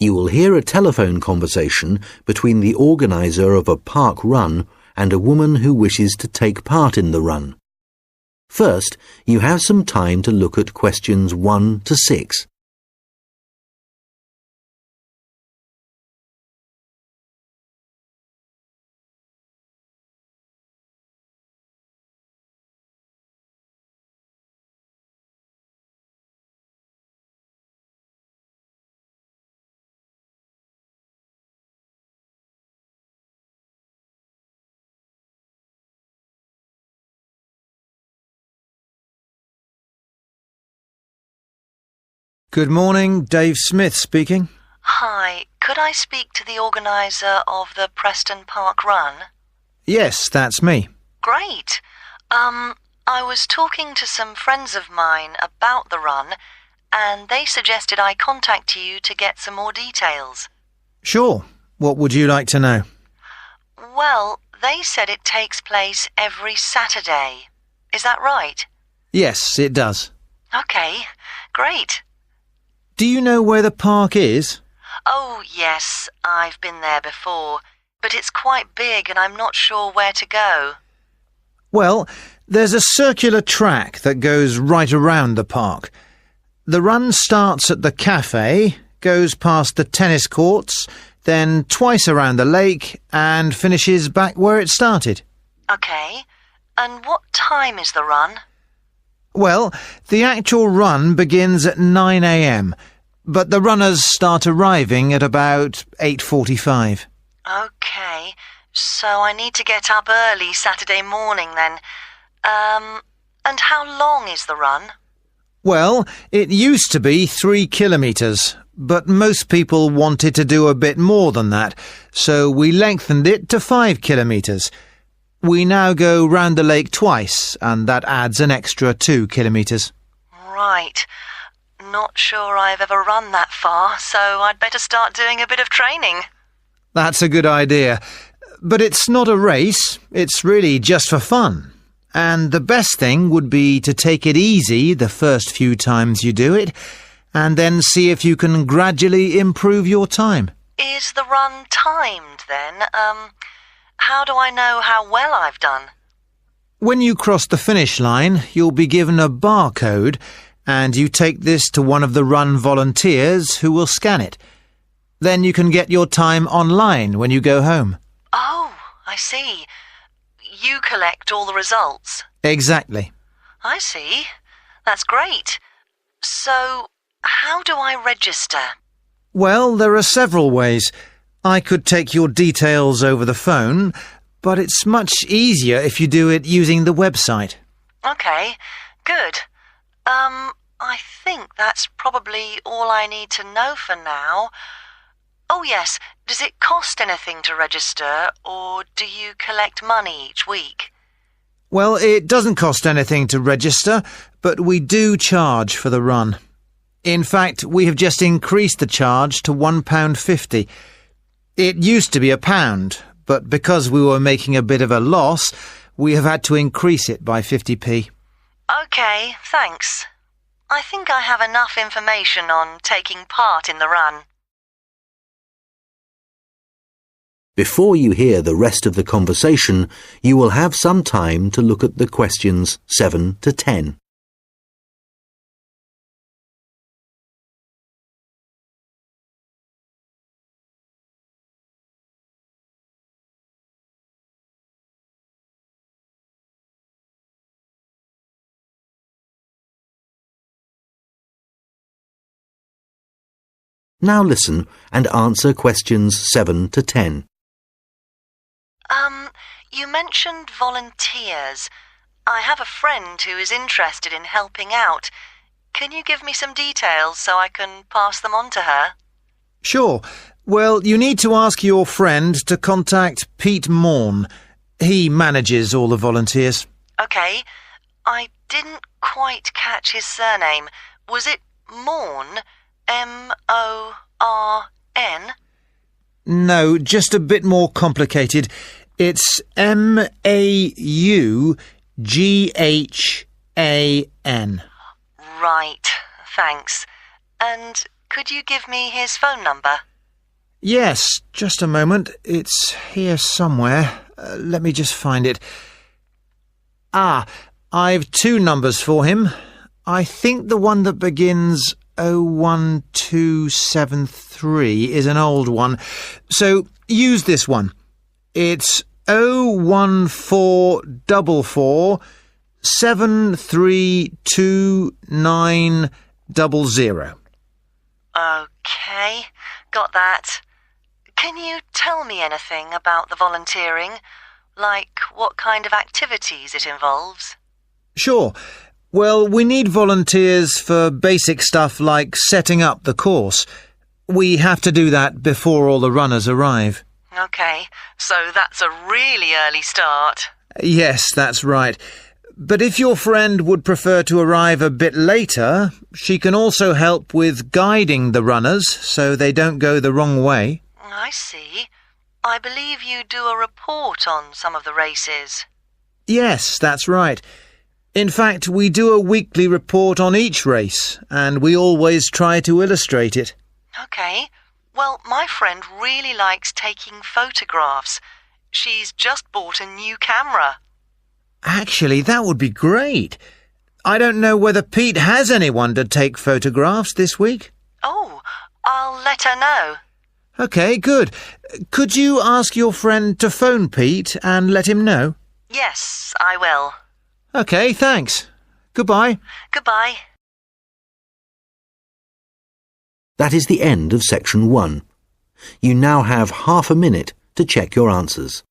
You will hear a telephone conversation between the organiser of a park run and a woman who wishes to take part in the run. First, you have some time to look at questions 1 to 6. Good morning, Dave Smith speaking. Hi, could I speak to the organiser of the Preston Park Run? Yes, that's me. Great. I was talking to some friends of mine about the run, and they suggested I contact you to get some more details. Sure. What would you like to know? Well, they said it takes place every Saturday. Is that right? Yes, it does. Okay, great. Do you know where the park is? Oh, yes, I've been there before, but it's quite big and I'm not sure where to go. Well, there's a circular track that goes right around the park. The run starts at the cafe, goes past the tennis courts, then twice around the lake and finishes back where it started. Okay, and what time is the run? Well, the actual run begins at 9 a.m, but the runners start arriving at about 8:45. Okay, so I need to get up early Saturday morning then. And how long is the run? Well, it used to be 3 kilometres, but most people wanted to do a bit more than that, so we lengthened it to 5 kilometres. We now go round the lake twice, and that adds an extra 2 kilometres. Right. Not sure I've ever run that far, so I'd better start doing a bit of training. That's a good idea. But it's not a race, it's really just for fun. And the best thing would be to take it easy the first few times you do it, and then see if you can gradually improve your time. Is the run timed then? How do I know how well I've done? When you cross the finish line, you'll be given a barcode, and you take this to one of the run volunteers who will scan it. Then you can get your time online when you go home. Oh, I see. You collect all the results. Exactly. I see. That's great. So, how do I register? Well, there are several ways. I could take your details over the phone, but it's much easier if you do it using the website. Okay, good. I think that's probably all I need to know for now. Oh yes, does it cost anything to register, or do you collect money each week? Well, it doesn't cost anything to register, but we do charge for the run. In fact, we have just increased the charge to £1.50. It used to be £1, but because we were making a bit of a loss, we have had to increase it by 50p. Okay, thanks. I think I have enough information on taking part in the run. Before you hear the rest of the conversation, you will have some time to look at the questions 7 to 10. Now listen and answer questions 7 to 10. You mentioned volunteers. I have a friend who is interested in helping out. Can you give me some details so I can pass them on to her? Sure. Well, you need to ask your friend to contact Pete Morn. He manages all the volunteers. Okay. I didn't quite catch his surname. Was it Morn? M-O-R-N? No, just a bit more complicated. It's M-A-U-G-H-A-N. Right, thanks. And could you give me his phone number? Yes, just a moment. It's here somewhere. Let me just find it. I've two numbers for him. I think the one that begins 01273 is an old one. So use this one. It's 01444 73290. Okay, got that. Can you tell me anything about the volunteering? Like what kind of activities it involves? Sure. Well, we need volunteers for basic stuff like setting up the course. We have to do that before all the runners arrive. Okay, so that's a really early start. Yes, that's right. But if your friend would prefer to arrive a bit later, she can also help with guiding the runners so they don't go the wrong way. I see. I believe you do a report on some of the races. Yes, that's right. In fact, we do a weekly report on each race, and we always try to illustrate it. Okay. Well, my friend really likes taking photographs. She's just bought a new camera. Actually, that would be great. I don't know whether Pete has anyone to take photographs this week. Oh, I'll let her know. OK, good. Could you ask your friend to phone Pete and let him know? Yes, I will. OK, thanks. Goodbye. Goodbye. That is the end of section 1. You now have half a minute to check your answers.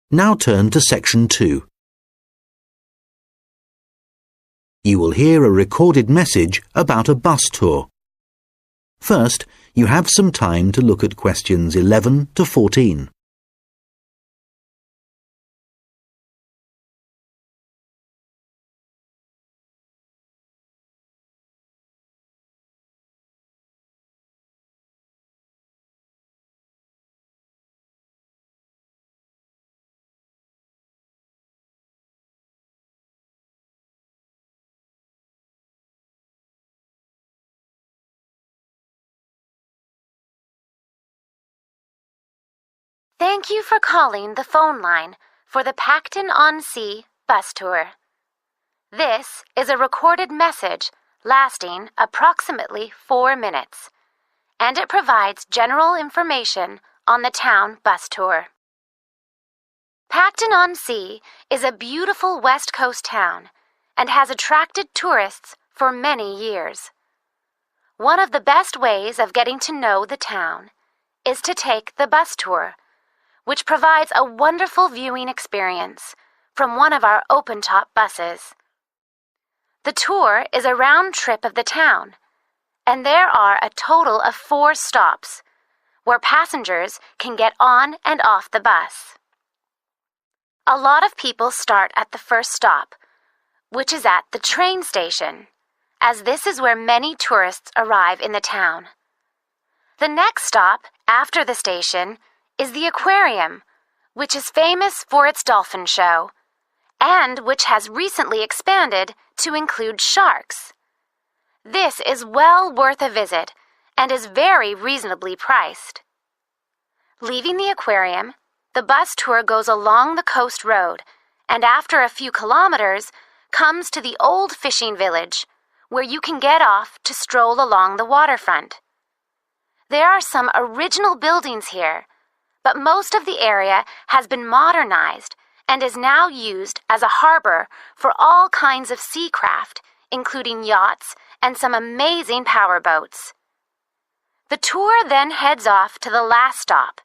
Now turn to section 2. You will hear a recorded message about a bus tour. First, you have some time to look at questions 11 to 14. Thank you for calling the phone line for the Pacton-on-Sea bus tour. This is a recorded message lasting approximately 4 minutes, and it provides general information on the town bus tour. Pacton-on-Sea is a beautiful West Coast town and has attracted tourists for many years. One of the best ways of getting to know the town is to take the bus tour, which provides a wonderful viewing experience from one of our open-top buses. The tour is a round trip of the town, and there are a total of 4 stops where passengers can get on and off the bus. A lot of people start at the first stop, which is at the train station, as this is where many tourists arrive in the town. The next stop after the station is the aquarium, which is famous for its dolphin show, and which has recently expanded to include sharks. This is well worth a visit and is very reasonably priced. Leaving the aquarium, the bus tour goes along the coast road and after a few kilometers comes to the old fishing village, where you can get off to stroll along the waterfront. There are some original buildings here, but most of the area has been modernized and is now used as a harbor for all kinds of sea craft, including yachts and some amazing powerboats. The tour then heads off to the last stop,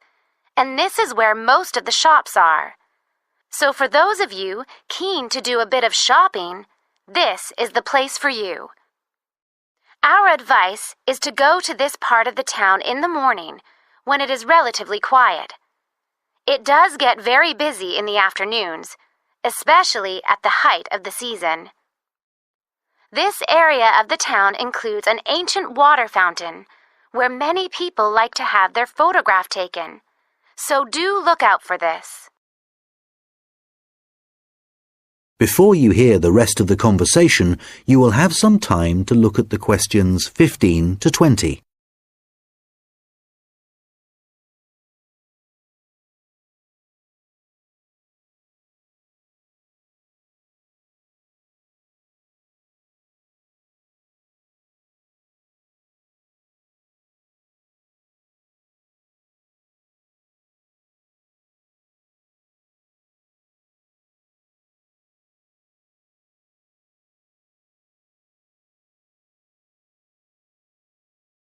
and this is where most of the shops are. So for those of you keen to do a bit of shopping, this is the place for you. Our advice is to go to this part of the town in the morning when it is relatively quiet. It does get very busy in the afternoons, especially at the height of the season. This area of the town includes an ancient water fountain where many people like to have their photograph taken, so do look out for this. Before you hear the rest of the conversation, you will have some time to look at the questions 15 to 20.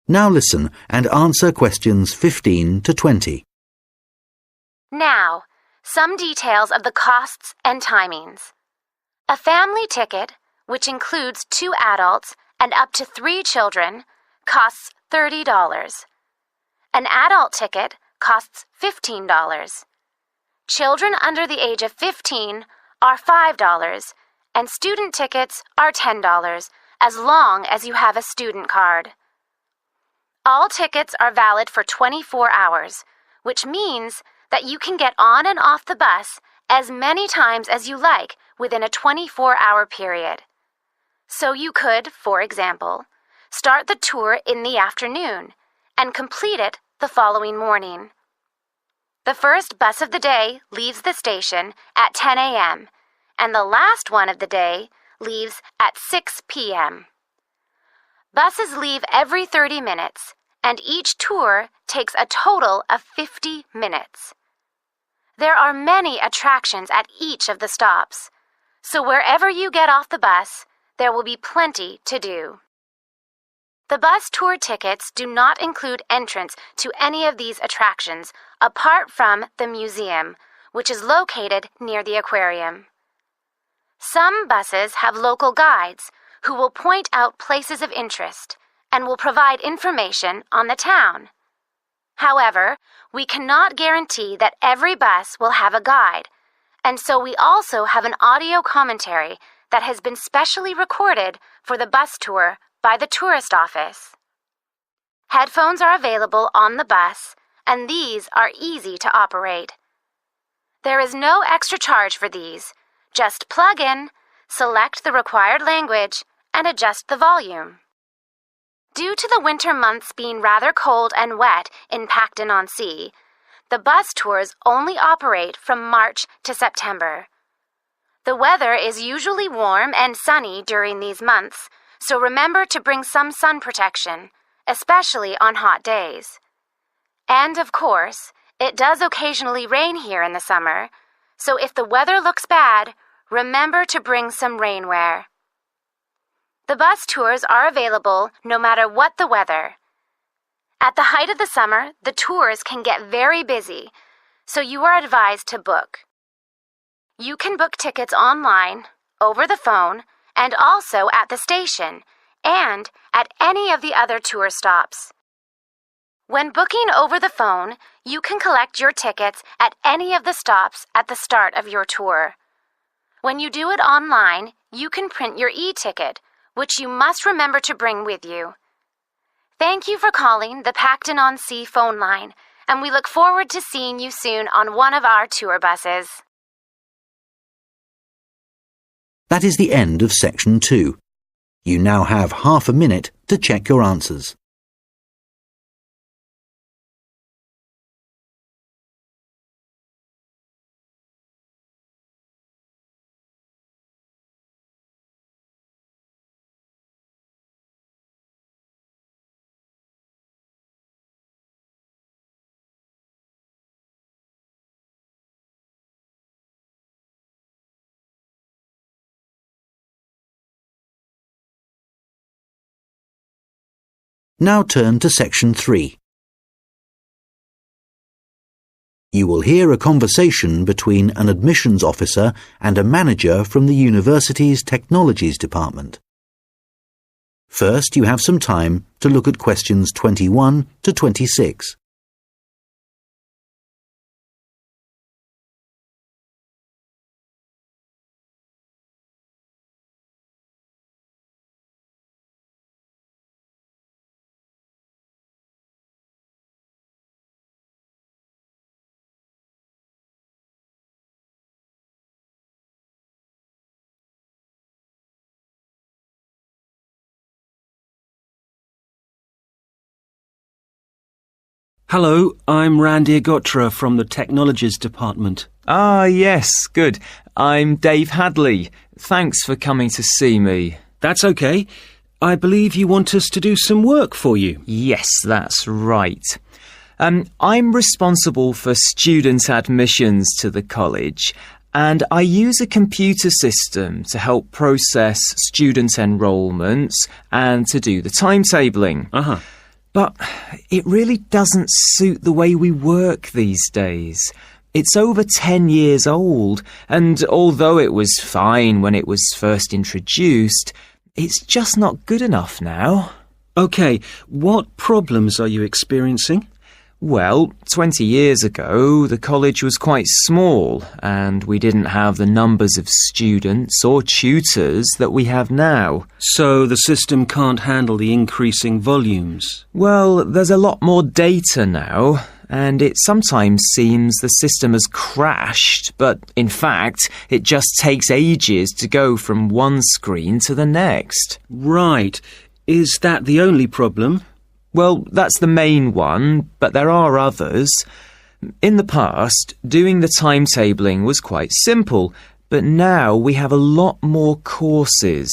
Now listen and answer questions 15 to 20. Now, some details of the costs and timings. A family ticket, which includes 2 adults and up to 3 children, costs $30. An adult ticket costs $15. Children under the age of 15 are $5, and student tickets are $10, as long as you have a student card. All tickets are valid for 24 hours, which means that you can get on and off the bus as many times as you like within a 24-hour period. So you could, for example, start the tour in the afternoon and complete it the following morning. The first bus of the day leaves the station at 10 a.m., and the last one of the day leaves at 6 p.m. Buses leave every 30 minutes, and each tour takes a total of 50 minutes. There are many attractions at each of the stops, so wherever you get off the bus, there will be plenty to do. The bus tour tickets do not include entrance to any of these attractions apart from the museum, which is located near the aquarium. Some buses have local guides who will point out places of interest and will provide information on the town. However, we cannot guarantee that every bus will have a guide, and so we also have an audio commentary that has been specially recorded for the bus tour by the tourist office. Headphones are available on the bus, and these are easy to operate. There is no extra charge for these. Just plug in, select the required language, and adjust the volume. Due to the winter months being rather cold and wet in Pacton-on-Sea, the bus tours only operate from March to September. The weather is usually warm and sunny during these months, so remember to bring some sun protection, especially on hot days. And of course, it does occasionally rain here in the summer, so if the weather looks bad, remember to bring some rainwear. The bus tours are available no matter what the weather. At the height of the summer, the tours can get very busy, so you are advised to book. You can book tickets online, over the phone, and also at the station, and at any of the other tour stops. When booking over the phone, you can collect your tickets at any of the stops at the start of your tour. When you do it online, you can print your e-ticket, which you must remember to bring with you. Thank you for calling the Pacton-on-Sea phone line, and we look forward to seeing you soon on one of our tour buses. That is the end of section 2. You now have half a minute to check your answers. Now turn to section 3. You will hear a conversation between an admissions officer and a manager from the university's technologies department. First, you have some time to look at questions 21 to 26. Hello, I'm Randy Agotra from the Technologies Department. Ah, yes, good. I'm Dave Hadley. Thanks for coming to see me. That's okay. I believe you want us to do some work for you. Yes, that's right. I'm responsible for student admissions to the college, and I use a computer system to help process student enrolments and to do the timetabling. Uh-huh. But it really doesn't suit the way we work these days. It's over 10 years old, and although it was fine when it was first introduced, it's just not good enough now. Okay, what problems are you experiencing? Well, 20 years ago, the college was quite small, and we didn't have the numbers of students or tutors that we have now. So the system can't handle the increasing volumes? Well, there's a lot more data now, and it sometimes seems the system has crashed, but in fact, it just takes ages to go from one screen to the next. Right. Is that the only problem? Well, that's the main one, but there are others. In the past, doing the timetabling was quite simple, but now we have a lot more courses,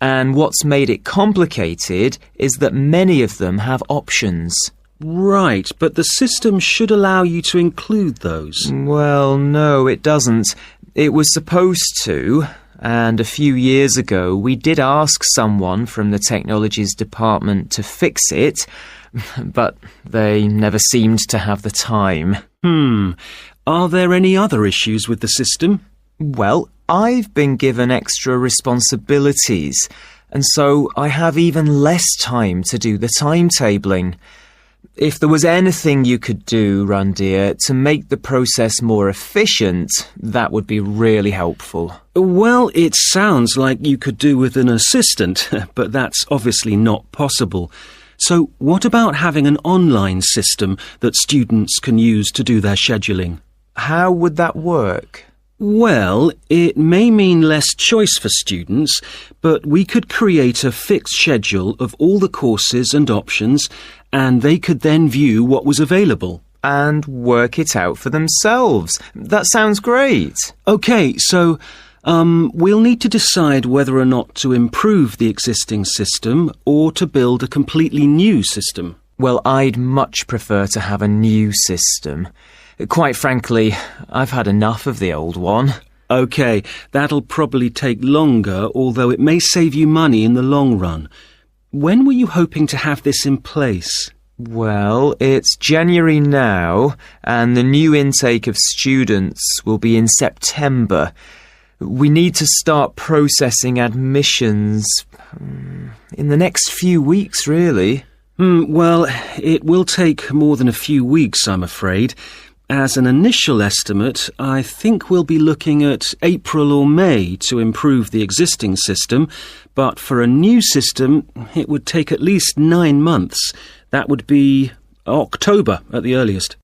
and what's made it complicated is that many of them have options. Right, but the system should allow you to include those. Well, no, it doesn't. It was supposed to, and a few years ago we did ask someone from the Technologies Department to fix it, but they never seemed to have the time. Are there any other issues with the system? Well, I've been given extra responsibilities, and so I have even less time to do the timetabling. If there was anything you could do, Randir, to make the process more efficient, that would be really helpful. Well, it sounds like you could do with an assistant, but that's obviously not possible. So what about having an online system that students can use to do their scheduling? How would that work? Well, it may mean less choice for students, but we could create a fixed schedule of all the courses and options, and they could then view what was available. And work it out for themselves. That sounds great. OK, so we'll need to decide whether or not to improve the existing system or to build a completely new system. Well, I'd much prefer to have a new system. Quite frankly, I've had enough of the old one. OK, that'll probably take longer, although it may save you money in the long run. When were you hoping to have this in place? Well, it's January now, and the new intake of students will be in September. We need to start processing admissions in the next few weeks, really. Well, it will take more than a few weeks, I'm afraid. As an initial estimate, I think we'll be looking at April or May to improve the existing system, but for a new system, it would take at least 9 months. That would be October at the earliest.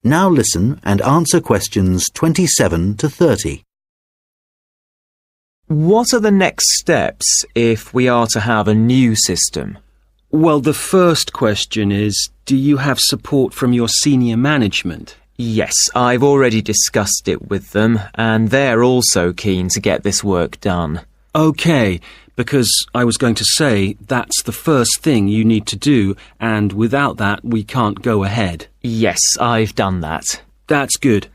Now listen and answer questions 27 to 30. What are the next steps if we are to have a new system? Well, the first question is, do you have support from your senior management? Yes, I've already discussed it with them, and they're also keen to get this work done. OK, because I was going to say that's the first thing you need to do, and without that we can't go ahead. Yes, I've done that. That's good.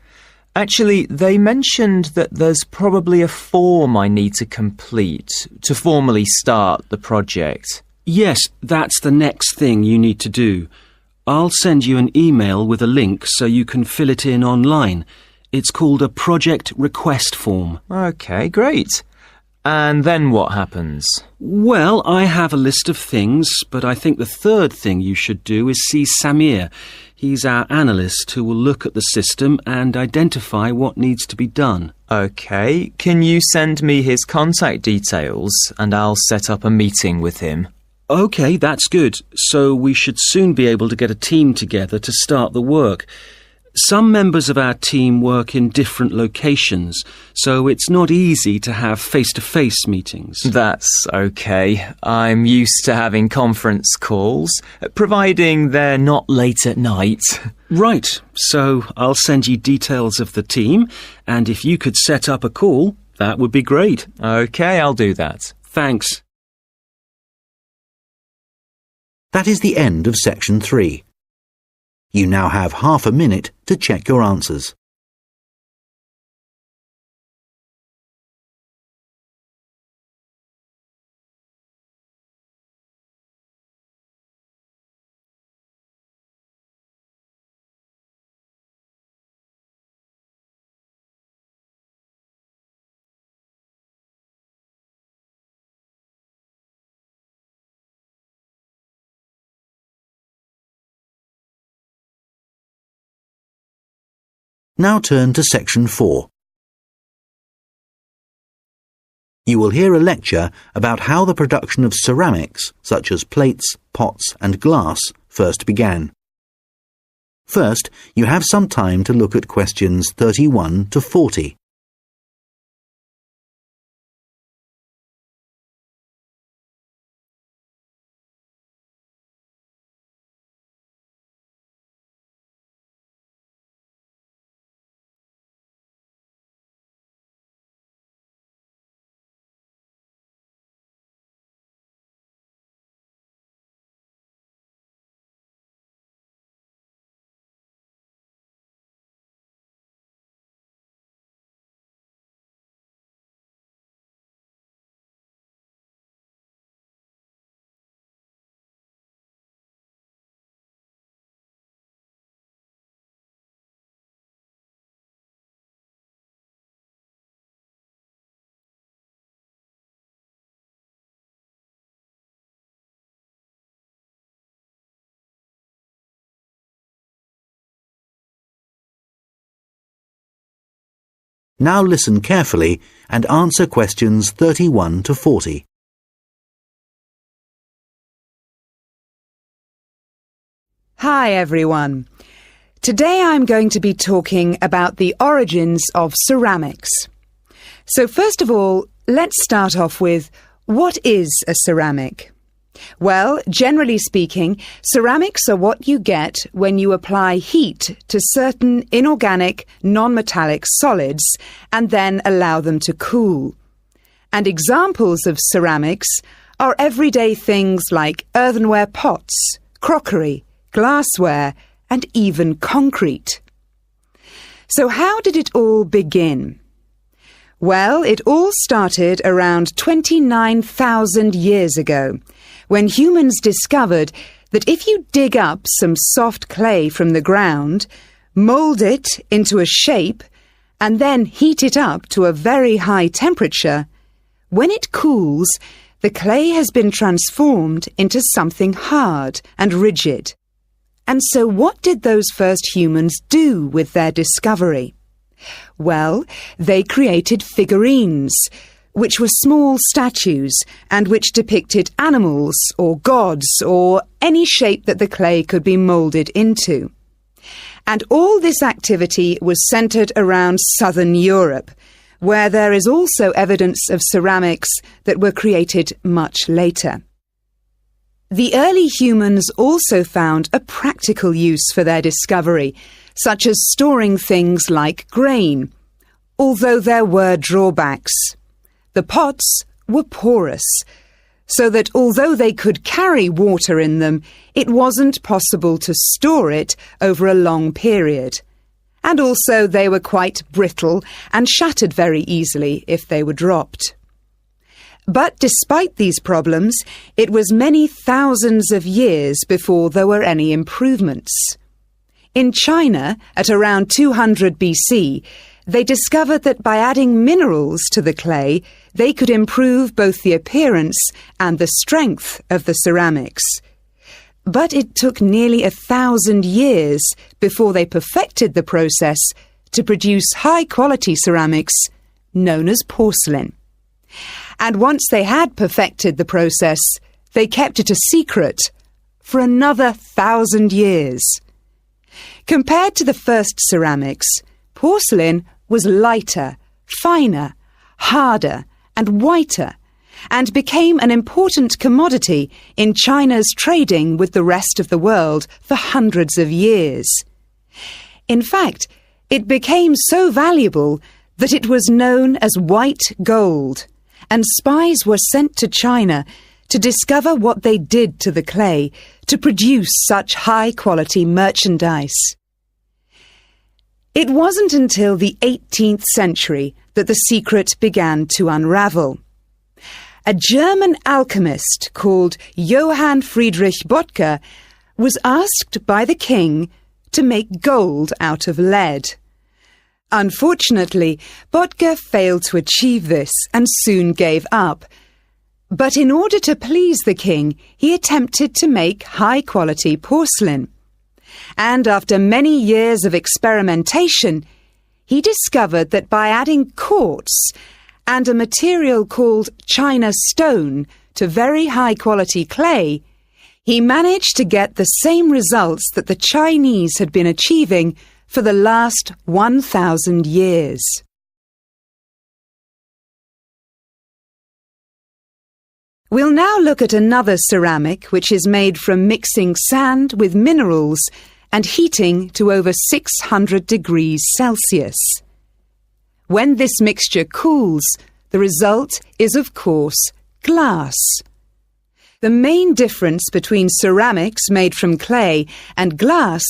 Actually, they mentioned that there's probably a form I need to complete to formally start the project. Yes, that's the next thing you need to do. I'll send you an email with a link so you can fill it in online. It's called a project request form. OK, great. And then what happens? Well, I have a list of things, but I think the third thing you should do is see Samir. He's our analyst who will look at the system and identify what needs to be done. OK, can you send me his contact details and I'll set up a meeting with him? OK, that's good. So we should soon be able to get a team together to start the work. Some members of our team work in different locations, so it's not easy to have face-to-face meetings. That's okay. I'm used to having conference calls, providing they're not late at night. Right, so I'll send you details of the team, and if you could set up a call, that would be great. OK, I'll do that. Thanks. That is the end of section 3. You now have half a minute to check your answers. Now turn to section 4. You will hear a lecture about how the production of ceramics, such as plates, pots and glass, first began. First, you have some time to look at questions 31 to 40. Now listen carefully and answer questions 31 to 40. Hi everyone. Today I'm going to be talking about the origins of ceramics. So first of all, let's start off with, what is a ceramic? Well, generally speaking, ceramics are what you get when you apply heat to certain inorganic, non-metallic solids and then allow them to cool. And examples of ceramics are everyday things like earthenware pots, crockery, glassware, and even concrete. So how did it all begin? Well, it all started around 29,000 years ago, when humans discovered that if you dig up some soft clay from the ground, mould it into a shape, and then heat it up to a very high temperature, when it cools, the clay has been transformed into something hard and rigid. And so what did those first humans do with their discovery? Well, they created figurines, which were small statues and which depicted animals or gods or any shape that the clay could be moulded into. And all this activity was centred around southern Europe, where there is also evidence of ceramics that were created much later. The early humans also found a practical use for their discovery, such as storing things like grain, although there were drawbacks. The pots were porous, so that although they could carry water in them, it wasn't possible to store it over a long period. And also they were quite brittle and shattered very easily if they were dropped. But despite these problems, it was many thousands of years before there were any improvements. In China, at around 200 BC, they discovered that by adding minerals to the clay, they could improve both the appearance and the strength of the ceramics. But it took nearly 1,000 years before they perfected the process to produce high-quality ceramics known as porcelain. And once they had perfected the process, they kept it a secret for another 1,000 years. Compared to the first ceramics, porcelain was lighter, finer, harder, and whiter, and became an important commodity in China's trading with the rest of the world for hundreds of years. In fact, it became so valuable that it was known as white gold, and spies were sent to China to discover what they did to the clay to produce such high-quality merchandise. It wasn't until the 18th century that the secret began to unravel. A German alchemist called Johann Friedrich Böttger was asked by the king to make gold out of lead. Unfortunately, Böttger failed to achieve this and soon gave up. But in order to please the king, he attempted to make high-quality porcelain. And after many years of experimentation, he discovered that by adding quartz and a material called China stone to very high-quality clay, he managed to get the same results that the Chinese had been achieving for the last 1,000 years. We'll now look at another ceramic which is made from mixing sand with minerals and heating to over 600 degrees Celsius. When this mixture cools, the result is, of course, glass. The main difference between ceramics made from clay and glass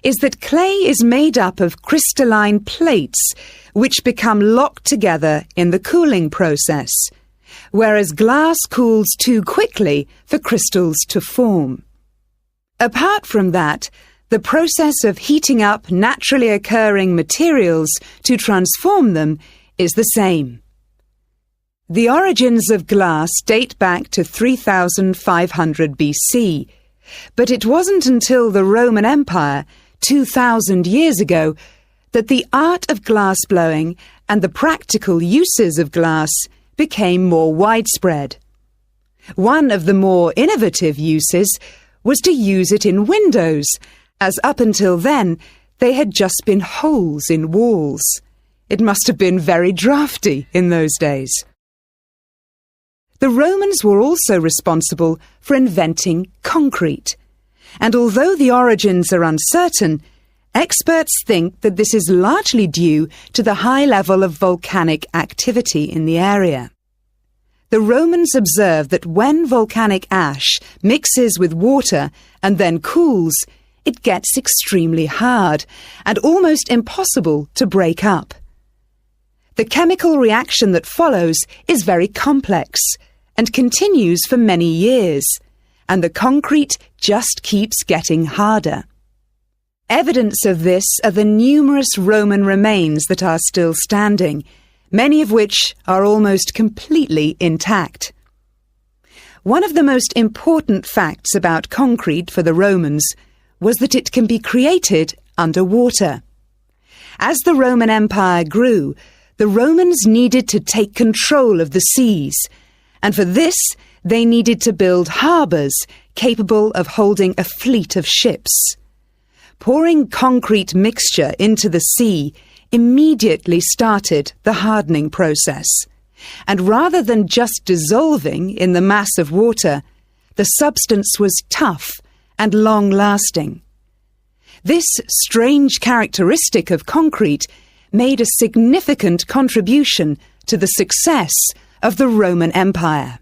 is that clay is made up of crystalline plates which become locked together in the cooling process, whereas glass cools too quickly for crystals to form. Apart from that, the process of heating up naturally occurring materials to transform them is the same. The origins of glass date back to 3500 BC, but it wasn't until the Roman Empire, 2,000 years ago, that the art of glassblowing and the practical uses of glass became more widespread. One of the more innovative uses was to use it in windows, as up until then they had just been holes in walls. It must have been very drafty in those days. The Romans were also responsible for inventing concrete, and although the origins are uncertain, experts think that this is largely due to the high level of volcanic activity in the area. The Romans observed that when volcanic ash mixes with water and then cools, it gets extremely hard and almost impossible to break up. The chemical reaction that follows is very complex and continues for many years, and the concrete just keeps getting harder. Evidence of this are the numerous Roman remains that are still standing, many of which are almost completely intact. One of the most important facts about concrete for the Romans was that it can be created underwater. As the Roman Empire grew, the Romans needed to take control of the seas, and for this they needed to build harbours capable of holding a fleet of ships. Pouring concrete mixture into the sea immediately started the hardening process, and rather than just dissolving in the mass of water, the substance was tough and long-lasting. This strange characteristic of concrete made a significant contribution to the success of the Roman Empire.